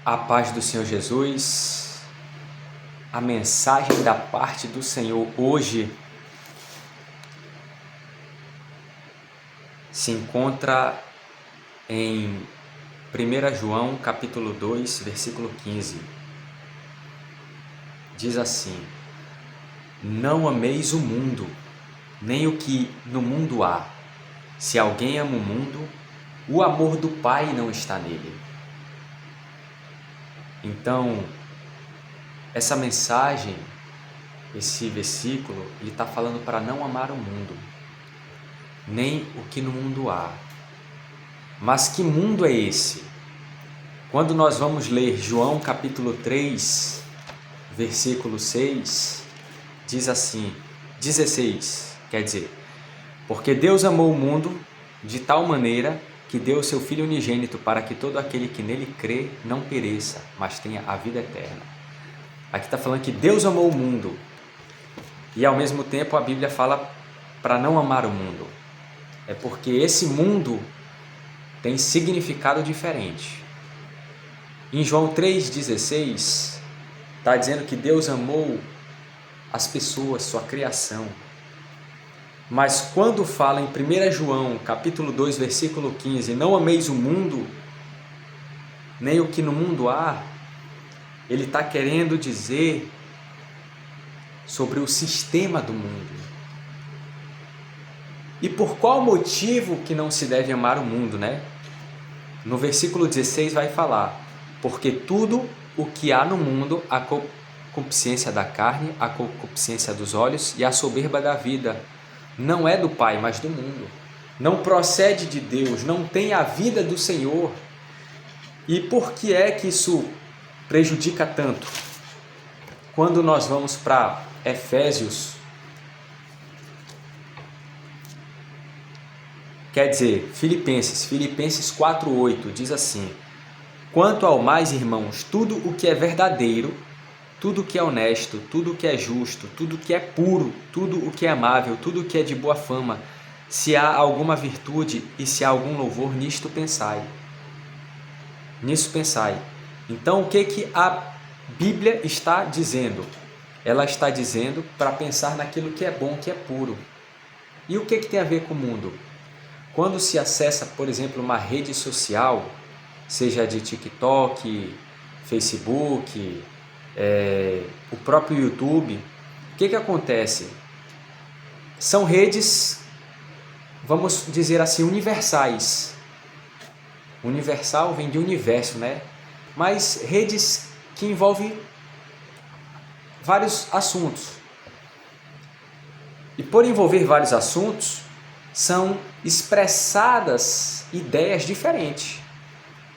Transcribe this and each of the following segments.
A paz do Senhor Jesus, a mensagem da parte do Senhor hoje se encontra em 1 João capítulo 2, versículo 15. Diz assim: Não ameis o mundo, nem o que no mundo há. Se alguém ama o mundo, o amor do Pai não está nele. Então, essa mensagem, esse versículo, ele está falando para não amar o mundo, nem o que no mundo há. Mas que mundo é esse? Quando nós vamos ler João capítulo 3, versículo 6, diz assim, 16, quer dizer, porque Deus amou o mundo de tal maneira que deu o seu Filho unigênito para que todo aquele que nele crê não pereça, mas tenha a vida eterna. Aqui está falando que Deus amou o mundo e ao mesmo tempo a Bíblia fala para não amar o mundo. É porque esse mundo tem significado diferente. Em João 3,16 está dizendo que Deus amou as pessoas, sua criação. Mas quando fala em 1 João capítulo 2, versículo 15, não ameis o mundo, nem o que no mundo há, ele está querendo dizer sobre o sistema do mundo. E por qual motivo que não se deve amar o mundo, né? No versículo 16 vai falar, porque tudo o que há no mundo, a concupiscência da carne, a concupiscência dos olhos e a soberba da vida, não é do Pai, mas do mundo. Não procede de Deus, não tem a vida do Senhor. E por que é que isso prejudica tanto? Quando nós vamos para Efésios, quer dizer, Filipenses 4,8 diz assim: Quanto ao mais, irmãos, tudo o que é verdadeiro, tudo o que é honesto, tudo o que é justo, tudo o que é puro, tudo o que é amável, tudo o que é de boa fama, se há alguma virtude e se há algum louvor, nisto pensai. Nisso pensai. Então, o que a Bíblia está dizendo? Ela está dizendo para pensar naquilo que é bom, que é puro. E o que tem a ver com o mundo? Quando se acessa, por exemplo, uma rede social, seja de TikTok, Facebook, o próprio YouTube, o que acontece? São redes, vamos dizer assim, universais. Universal vem de universo, né? Mas redes que envolvem vários assuntos. E por envolver vários assuntos, são expressadas ideias diferentes.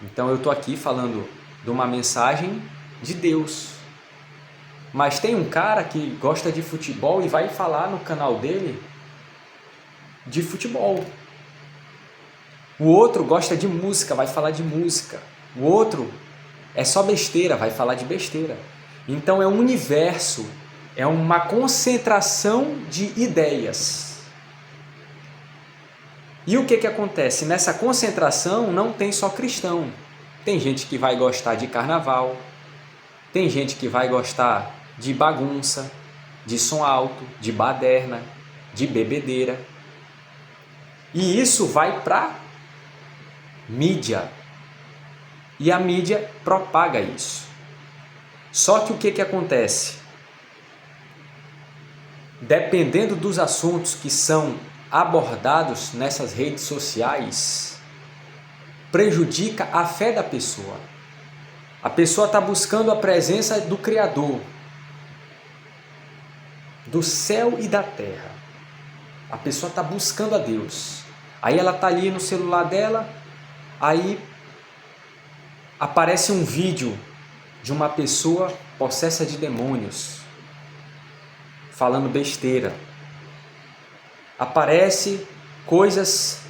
Então eu estou aqui falando de uma mensagem de Deus. Mas tem um cara que gosta de futebol e vai falar no canal dele de futebol. O outro gosta de música, vai falar de música. O outro é só besteira, vai falar de besteira. Então é um universo, é uma concentração de ideias. E o que acontece? Nessa concentração não tem só cristão. Tem gente que vai gostar de carnaval, tem gente que vai gostar de bagunça, de som alto, de baderna, de bebedeira. E isso vai para mídia. E a mídia propaga isso. Só que o que acontece? Dependendo dos assuntos que são abordados nessas redes sociais, prejudica a fé da pessoa. A pessoa está buscando a presença do Criador, do céu e da terra. A pessoa está buscando a Deus. Aí ela está ali no celular dela, aí aparece um vídeo de uma pessoa possessa de demônios, falando besteira. Aparece coisas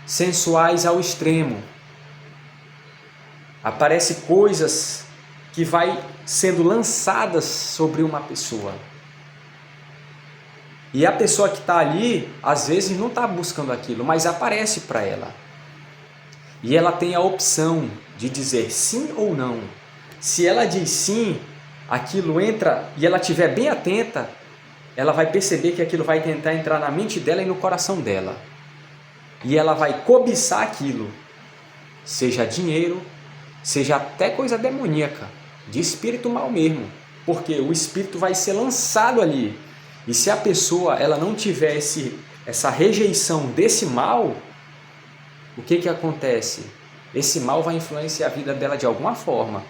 sensuais ao extremo. Aparece coisas que vai sendo lançadas sobre uma pessoa. E a pessoa que está ali, às vezes não está buscando aquilo, mas aparece para ela. E ela tem a opção de dizer sim ou não. Se ela diz sim, aquilo entra e ela estiver bem atenta, ela vai perceber que aquilo vai tentar entrar na mente dela e no coração dela. E ela vai cobiçar aquilo, seja dinheiro, seja até coisa demoníaca, de espírito mal mesmo, porque o espírito vai ser lançado ali. E se a pessoa ela não tiver essa rejeição desse mal, o que acontece? Esse mal vai influenciar a vida dela de alguma forma.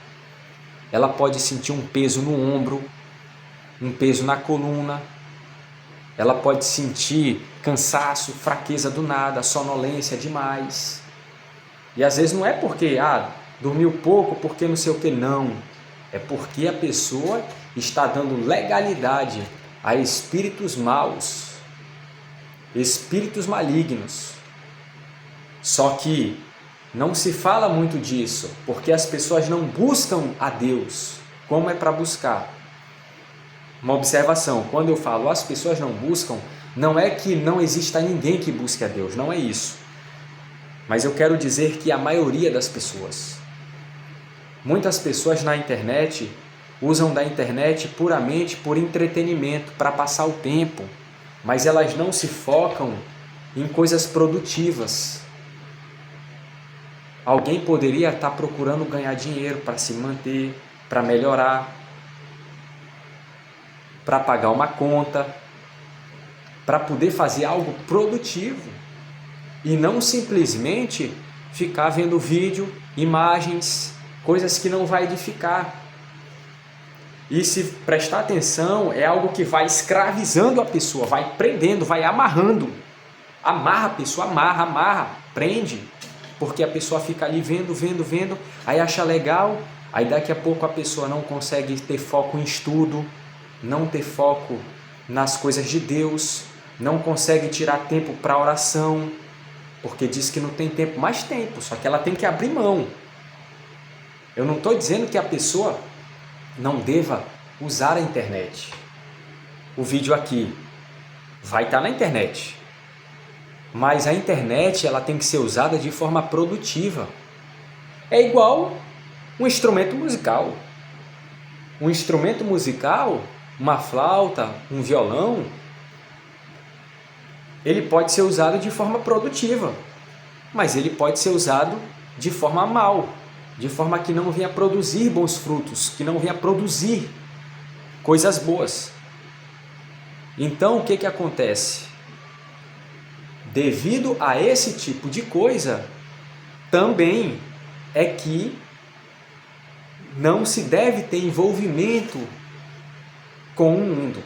Ela pode sentir um peso no ombro, um peso na coluna, ela pode sentir cansaço, fraqueza do nada, sonolência demais. E às vezes não é porque dormiu pouco, porque não sei o que, não. É porque a pessoa está dando legalidade a espíritos maus, espíritos malignos. Só que não se fala muito disso, porque as pessoas não buscam a Deus como é para buscar. Uma observação, quando eu falo as pessoas não buscam, não é que não exista ninguém que busque a Deus, não é isso. Mas eu quero dizer que a maioria das pessoas, muitas pessoas na internet usam da internet puramente por entretenimento, para passar o tempo, mas elas não se focam em coisas produtivas. Alguém poderia estar procurando ganhar dinheiro para se manter, para melhorar, para pagar uma conta, para poder fazer algo produtivo e não simplesmente ficar vendo vídeo, imagens, coisas que não vai edificar. E se prestar atenção, é algo que vai escravizando a pessoa, vai prendendo, vai amarrando. Amarra a pessoa, amarra, prende, porque a pessoa fica ali vendo, aí acha legal, aí daqui a pouco a pessoa não consegue ter foco em estudo, não ter foco nas coisas de Deus, não consegue tirar tempo para oração, porque diz que não tem tempo, mais tempo, só que ela tem que abrir mão. Eu não estou dizendo que a pessoa não deva usar a internet. O vídeo aqui vai estar na internet, mas a internet ela tem que ser usada de forma produtiva. É igual um instrumento musical. Um instrumento musical, uma flauta, um violão, ele pode ser usado de forma produtiva, mas ele pode ser usado de forma mal, de forma que não venha produzir bons frutos, que não venha produzir coisas boas. Então, o que acontece? Devido a esse tipo de coisa, também é que não se deve ter envolvimento com o mundo.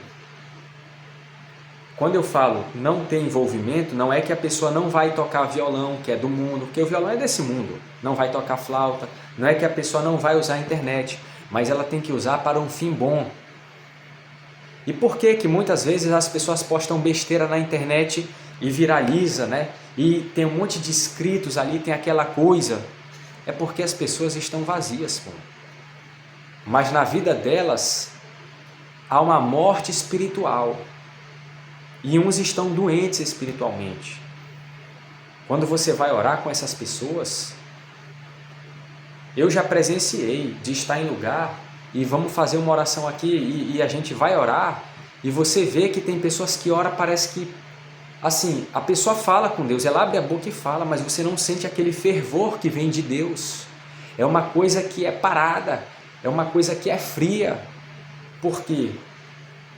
Quando eu falo não ter envolvimento, não é que a pessoa não vai tocar violão, que é do mundo, porque o violão é desse mundo, não vai tocar flauta, não é que a pessoa não vai usar a internet, mas ela tem que usar para um fim bom. E por que muitas vezes as pessoas postam besteira na internet e viraliza, né? E tem um monte de inscritos ali, tem aquela coisa? É porque as pessoas estão vazias, pô. Mas na vida delas há uma morte espiritual. E uns estão doentes espiritualmente. Quando você vai orar com essas pessoas, eu já presenciei de estar em lugar e vamos fazer uma oração aqui e a gente vai orar e você vê que tem pessoas que oram, parece que assim, a pessoa fala com Deus, ela abre a boca e fala, mas você não sente aquele fervor que vem de Deus. É uma coisa que é parada, é uma coisa que é fria. Por quê?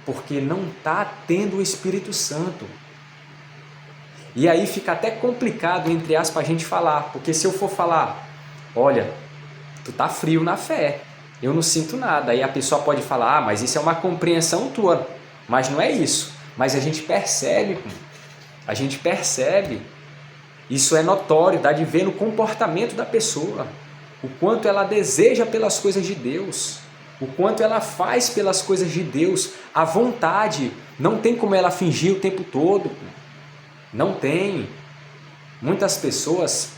Porque não está tendo o Espírito Santo. E aí fica até complicado, entre aspas, a gente falar, porque se eu for falar, olha, tu tá frio na fé, eu não sinto nada, aí a pessoa pode falar, mas isso é uma compreensão tua, mas não é isso. Mas a gente percebe, isso é notório, dá de ver no comportamento da pessoa, o quanto ela deseja pelas coisas de Deus, o quanto ela faz pelas coisas de Deus, a vontade, não tem como ela fingir o tempo todo, não tem. Muitas pessoas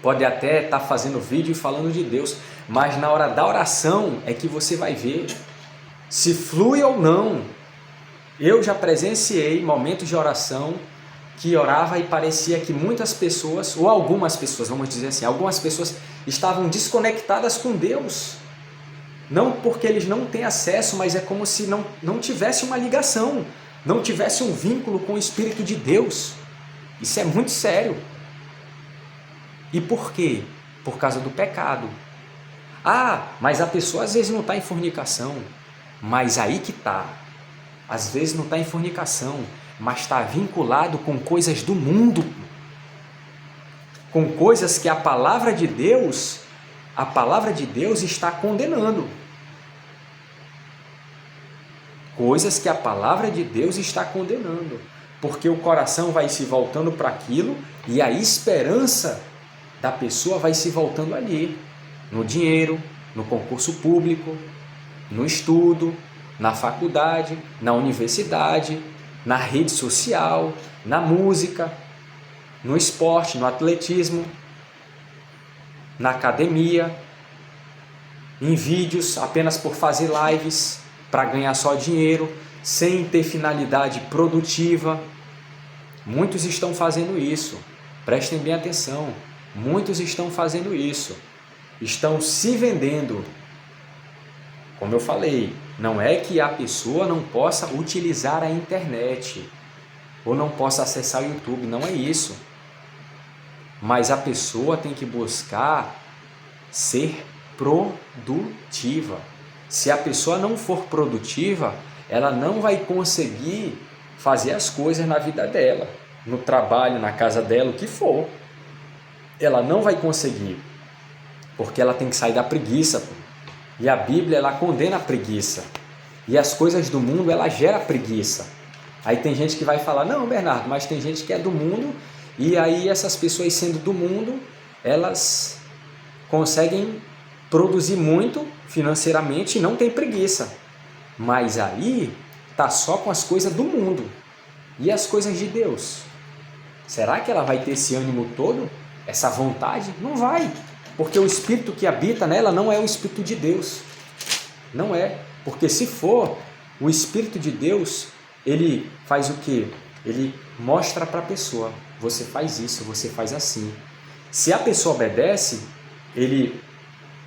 podem até estar fazendo vídeo e falando de Deus, mas na hora da oração é que você vai ver se flui ou não. Eu já presenciei momentos de oração que orava e parecia que muitas pessoas, ou algumas pessoas, vamos dizer assim, algumas pessoas estavam desconectadas com Deus. Não porque eles não têm acesso, mas é como se não tivesse uma ligação, não tivesse um vínculo com o Espírito de Deus. Isso é muito sério. E por quê? Por causa do pecado. Ah, mas a pessoa às vezes não está em fornicação. Mas aí que está. Às vezes não está em fornicação, mas está vinculado com coisas do mundo. Com coisas que a palavra de Deus está condenando. Coisas que a palavra de Deus está condenando. Porque o coração vai se voltando para aquilo e a esperança da pessoa vai se voltando ali. No dinheiro, no concurso público, no estudo, na faculdade, na universidade, na rede social, na música, no esporte, no atletismo, na academia, em vídeos apenas por fazer lives para ganhar só dinheiro, sem ter finalidade produtiva. Muitos estão fazendo isso, prestem bem atenção, muitos estão fazendo isso, estão se vendendo. Como eu falei, não é que a pessoa não possa utilizar a internet ou não possa acessar o YouTube, não é isso. Mas a pessoa tem que buscar ser produtiva. Se a pessoa não for produtiva, ela não vai conseguir fazer as coisas na vida dela, no trabalho, na casa dela, o que for. Ela não vai conseguir, porque ela tem que sair da preguiça. E a Bíblia, ela condena a preguiça. E as coisas do mundo, ela gera preguiça. Aí tem gente que vai falar, não, Bernardo, mas tem gente que é do mundo, e aí essas pessoas sendo do mundo, elas conseguem produzir muito financeiramente e não tem preguiça. Mas aí tá só com as coisas do mundo. E as coisas de Deus? Será que ela vai ter esse ânimo todo? Essa vontade? Não vai. Porque o Espírito que habita nela não é o Espírito de Deus. Não é. Porque se for, o Espírito de Deus, ele faz o quê? Ele mostra para a pessoa, você faz isso, você faz assim. Se a pessoa obedece, ele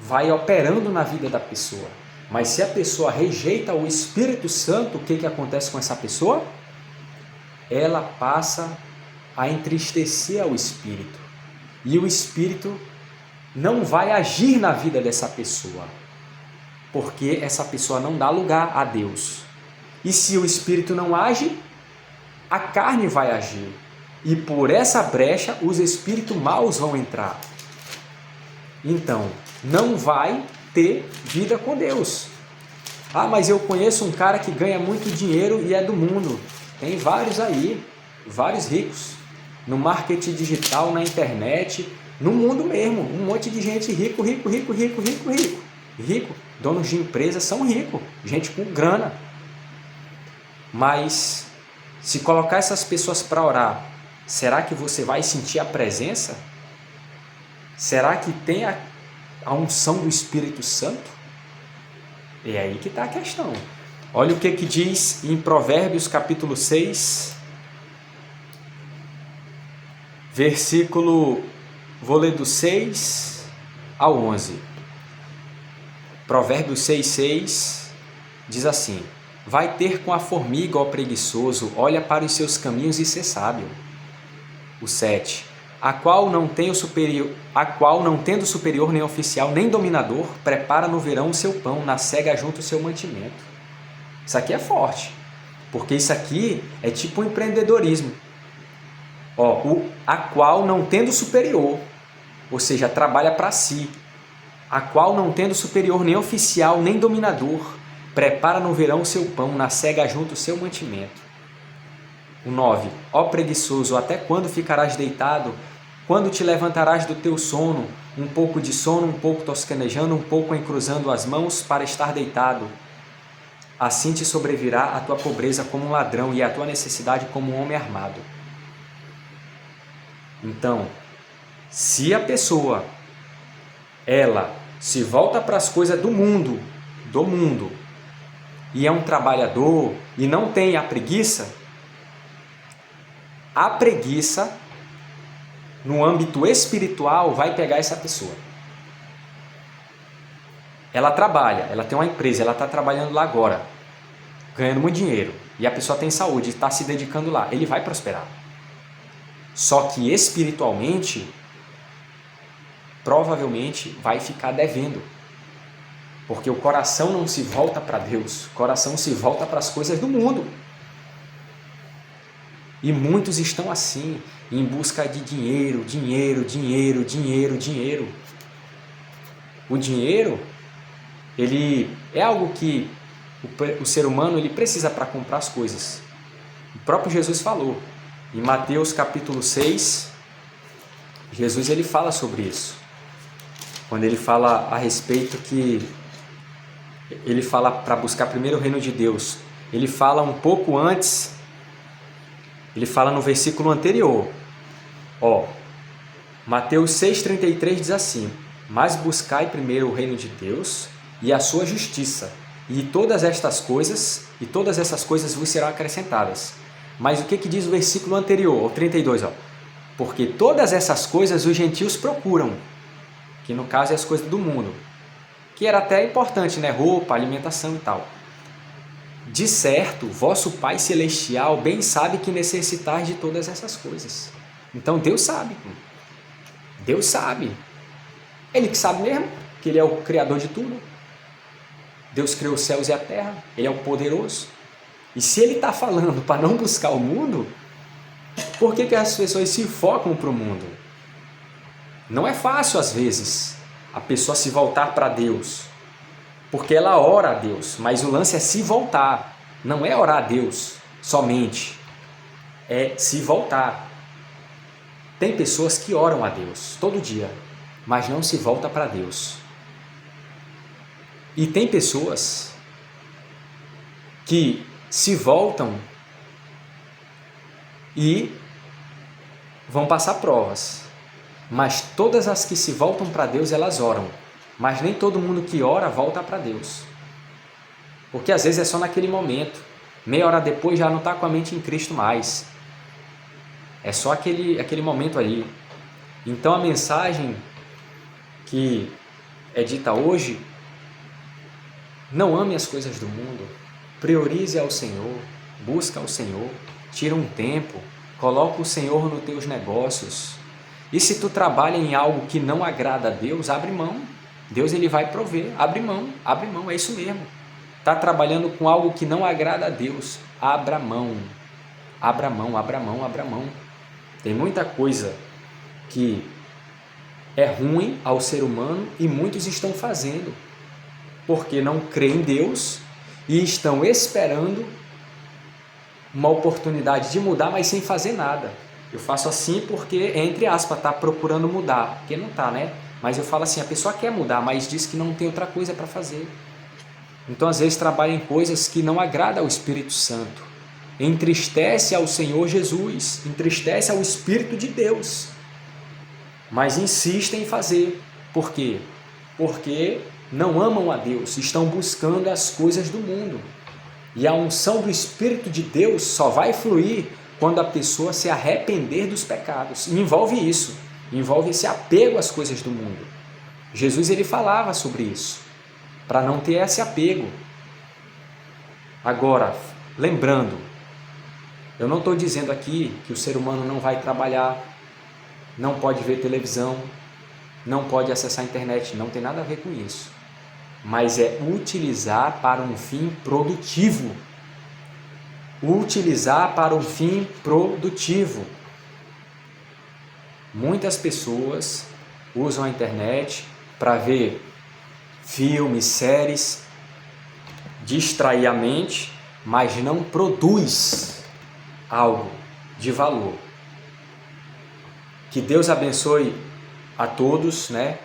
vai operando na vida da pessoa. Mas se a pessoa rejeita o Espírito Santo, o que acontece com essa pessoa? Ela passa a entristecer ao Espírito. E o Espírito não vai agir na vida dessa pessoa, porque essa pessoa não dá lugar a Deus. E se o Espírito não age, a carne vai agir. E por essa brecha, os espíritos maus vão entrar. Então, não vai ter vida com Deus. Ah, mas eu conheço um cara que ganha muito dinheiro e é do mundo. Tem vários aí, vários ricos. No marketing digital, na internet, no mundo mesmo. Um monte de gente rico. Donos de empresas são ricos, gente com grana. Mas, se colocar essas pessoas para orar, será que você vai sentir a presença? Será que tem a unção do Espírito Santo? É aí que está a questão. Olha o que diz em Provérbios capítulo 6, versículo, vou ler do 6 ao 11. Provérbios 6,6 diz assim: vai ter com a formiga, ó preguiçoso, olha para os seus caminhos e ser sábio. O 7. A qual não tendo superior nem oficial nem dominador, prepara no verão o seu pão, na cega junto o seu mantimento. Isso aqui é forte, porque isso aqui é tipo um empreendedorismo. A qual não tendo superior, ou seja, trabalha para si. A qual não tendo superior nem oficial nem dominador, prepara no verão o seu pão, na cega junto o seu mantimento. O 9. Ó preguiçoso, até quando ficarás deitado? Quando te levantarás do teu sono? Um pouco de sono, um pouco tosquenejando, um pouco encruzando as mãos para estar deitado. Assim te sobrevirá a tua pobreza como um ladrão e a tua necessidade como um homem armado. Então, se a pessoa, ela se volta para as coisas do mundo, e é um trabalhador e não tem a preguiça no âmbito espiritual vai pegar essa pessoa. ela trabalha, ela tem uma empresa, ela está trabalhando lá agora, ganhando muito dinheiro, e a pessoa tem saúde, está se dedicando lá, ele vai prosperar. Só que espiritualmente, provavelmente vai ficar devendo, porque o coração não se volta para Deus, o coração se volta para as coisas do mundo. E muitos estão assim, em busca de dinheiro, dinheiro, dinheiro, dinheiro, dinheiro. O dinheiro, ele é algo que o ser humano ele precisa para comprar as coisas. O próprio Jesus falou, em Mateus capítulo 6, Jesus ele fala sobre isso. Quando ele fala a respeito que ele fala para buscar primeiro o reino de Deus, ele fala um pouco antes, ele fala no versículo anterior, Mateus 6,33 diz assim: mas buscai primeiro o reino de Deus e a sua justiça, e todas essas coisas vos serão acrescentadas. Mas o que diz o versículo anterior, o 32, porque todas essas coisas os gentios procuram, que no caso é as coisas do mundo, que era até importante, né? Roupa, alimentação e tal. De certo, vosso Pai Celestial bem sabe que necessitais de todas essas coisas. Então Deus sabe. Deus sabe. Ele que sabe mesmo, que Ele é o Criador de tudo. Deus criou os céus e a terra, Ele é o poderoso. E se Ele está falando para não buscar o mundo, por que as pessoas se focam para o mundo? Não é fácil às vezes a pessoa se voltar para Deus, porque ela ora a Deus, mas o lance é se voltar, não é orar a Deus somente, é se voltar. Tem pessoas que oram a Deus todo dia, mas não se volta para Deus. E tem pessoas que se voltam e vão passar provas, mas todas as que se voltam para Deus, elas oram. Mas nem todo mundo que ora volta para Deus, porque às vezes é só naquele momento, meia hora depois já não está com a mente em Cristo mais, é só aquele momento ali. Então a mensagem que é dita hoje: não ame as coisas do mundo, priorize ao Senhor, busca ao Senhor, tira um tempo, coloca o Senhor nos teus negócios. E se tu trabalha em algo que não agrada a Deus, abre mão. Deus ele vai prover, abre mão, é isso mesmo. Está trabalhando com algo que não agrada a Deus, abra mão, abra mão, abra mão, abra mão. Tem muita coisa que é ruim ao ser humano e muitos estão fazendo, porque não creem em Deus e estão esperando uma oportunidade de mudar, mas sem fazer nada. Eu faço assim porque, entre aspas, está procurando mudar, porque não está, né? Mas eu falo assim, a pessoa quer mudar, mas diz que não tem outra coisa para fazer. Então, às vezes, trabalha em coisas que não agradam ao Espírito Santo. Entristece ao Senhor Jesus, entristece ao Espírito de Deus. Mas insistem em fazer. Por quê? Porque não amam a Deus, estão buscando as coisas do mundo. E a unção do Espírito de Deus só vai fluir quando a pessoa se arrepender dos pecados. E envolve isso, envolve esse apego às coisas do mundo. Jesus ele falava sobre isso, para não ter esse apego. Agora, lembrando, eu não estou dizendo aqui que o ser humano não vai trabalhar, não pode ver televisão, não pode acessar a internet, não tem nada a ver com isso. Mas é utilizar para um fim produtivo. Utilizar para um fim produtivo. Muitas pessoas usam a internet para ver filmes, séries, distrair a mente, mas não produz algo de valor. Que Deus abençoe a todos, né?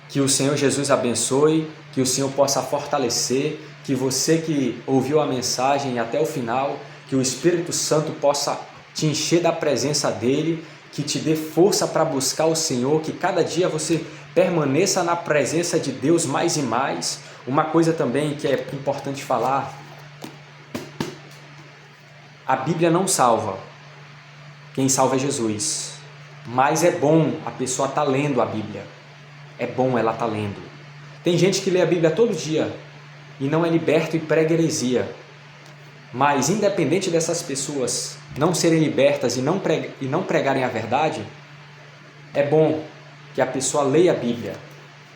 Que o Senhor Jesus abençoe, que o Senhor possa fortalecer, que você que ouviu a mensagem até o final, que o Espírito Santo possa te encher da presença dEle, que te dê força para buscar o Senhor, que cada dia você permaneça na presença de Deus mais e mais. Uma coisa também que é importante falar, a Bíblia não salva, quem salva é Jesus, mas é bom a pessoa estar lendo a Bíblia. É bom ela estar lendo. Tem gente que lê a Bíblia todo dia e não é liberto e prega heresia. Mas independente dessas pessoas não serem libertas e não pregarem a verdade, é bom que a pessoa leia a Bíblia,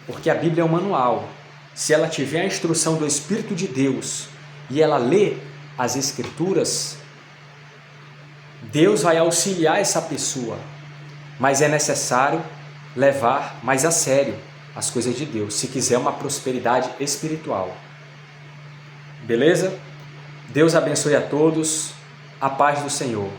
porque a Bíblia é um manual. Se ela tiver a instrução do Espírito de Deus e ela lê as Escrituras, Deus vai auxiliar essa pessoa, mas é necessário levar mais a sério as coisas de Deus, se quiser uma prosperidade espiritual. Beleza? Deus abençoe a todos, a paz do Senhor.